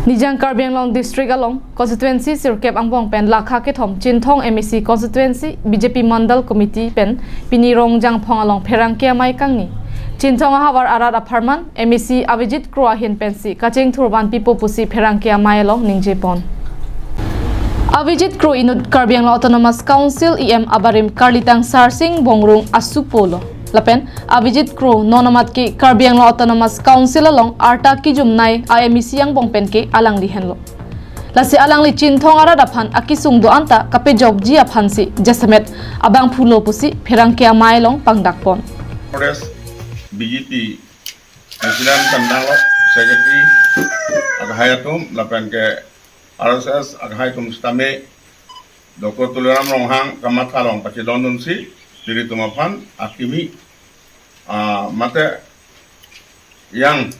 Nijang Karbi Anglong District along constituency sirkep angpong pen lakha ke thom Chinthong MEC constituency BJP Mandal Committee pen pinirong jang phong along pherangkia mai kangni Chinthong hawar arat aparman MEC Avijit Kroahin pensi kacheng thurban pipo pusi pherangkia mai along ningjepon Avijit Kro inut Karbi Anglong Autonomous Council EM Abarim Karlitang Sarsing Bongrung Asupolo Lapen Avijit Kro nonamat ki Karbi Anglong Autonomous Council along arta ki jumnai IMEC yang bongpen ke alang li henlo lasi alang li Chinthong ara daphan akisung do anta kape job ji aphan si jasemet abang phulo pusi pherang ke amai long pangdakpon BJP Presiden Tandang Secretary Aghayatum lapen ke RSS Aghayatum Stame Dr. Tuliram Ronghang Kamathalong Pachidondun si diri tumaphan akimi mate yang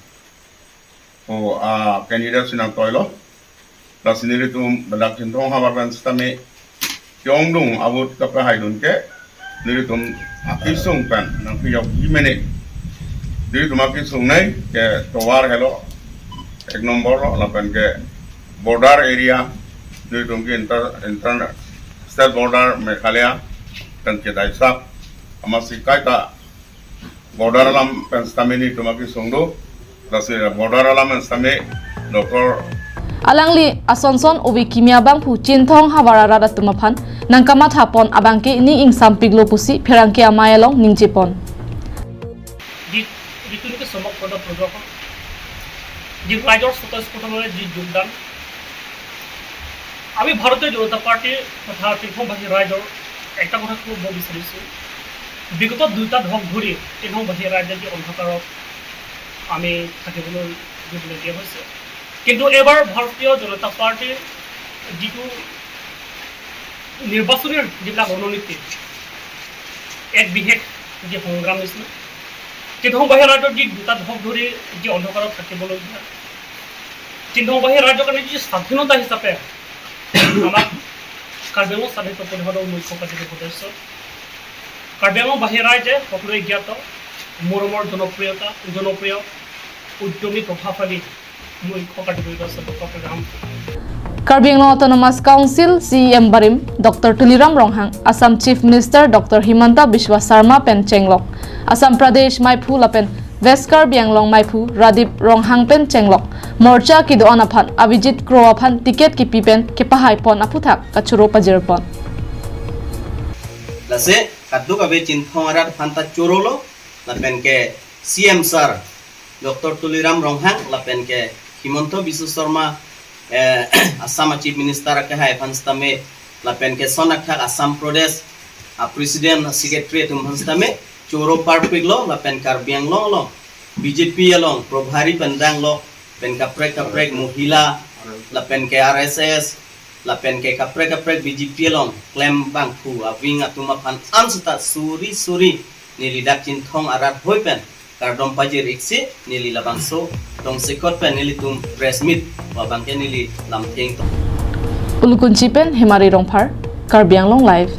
candidate sinang toilo plus diri tum badak Chinthong habarban stame kyongdung abut kape haidun ke diri tum akisung pen nang piyok gimene diri tum akisung nai ke towar hello ek nomor lapan ke border area diri tum ke inter state border Meghalaya kan kita isak masih kaita border alam penstamini tumaki sungdo rasi border alam penstame doktor alangli asonson obi kimia bang pu Chinthong hawarara tumaphan nangkamat hapon abangke ni ing sampiglo pusi pherangke amayalong ningjepon ditunu ke somok pada program di রাজ্যর সদস্য প্রথমে যে যোগদান আমি ভারতীয় জনতা party তথা তীর্থবাহী রাজ্যর একটা কথা খুব বিচাৰিছো বিগত দুটা ধক ধৰি তীৰ্থবাহী ৰাজ্যৰ যে অন্ধকাৰত আমি থাকিবলৈ দিয়া হৈছে কিন্তু এবাৰ ভাৰতীয় জনতা পাৰ্টিৰ যিটো নিৰ্বাচনী যিবিলাক ৰণনীতি এক বিশেষ যে সংগ্ৰাম হৈছিল তীৰ্থবাহী ৰাজ্যৰ যি দুটা ধক ধৰি যে অন্ধকাৰত থাকিবলগীয়া তীৰ্থবাহী ৰাজ্যৰ কাৰণে যি স্বাধীনতা হিচাপে আমাক কাৰ্বি আংলং স্বাধীনতা পৰিষদৰ মুখ্য কাৰ্যবাহী সদস্য কাৰ্বি আংলং বাহী ৰাইজে সকলোৱে জ্ঞাত মৰমৰ জনপ্ৰিয় উদ্যমী প্ৰভাৱশালী মুখ্য কাৰ্যবাহী সদস্য doctor Karbi Anglong Autonomous Council CEM Barim Dr. Tuliram Ronghang Assam Chief Minister Dr. Himanta Biswa Sarma pen Chenglok Assam Pradesh Maiphu lapen West Karbi Anglong Maiphu Radip Ronghang pen Chenglok Morcha ki doan aphan Avijit Kro aphan tiket ki pipen ke pahai pon aputhak kachuro pajirpon lase kaduk abe Chinthong arat phanta chorolo lapen ke CM sir Dr. Tuliram Ronghang lapen ke Himanta Biswa Sarma Assam Chief Minister ke hai phanstame lapen ke sonakhak Assam Pradesh President Secretary tum phanstame choro parpiglo lapen Karbi Anglong lo BJP along Probhari Pandang lo pen kaprek mohila lapen ke RSS lapen ke kaprek BJP along claim bangku awing atuma phan ansata suri nili dak Chinthong arat hoipen kardom pajir iksi nili labangso tong sekot pen nili tum press meet wa bangke nili lamtheng Ulukunchi pen Himari Rongphar Karbi Anglong Live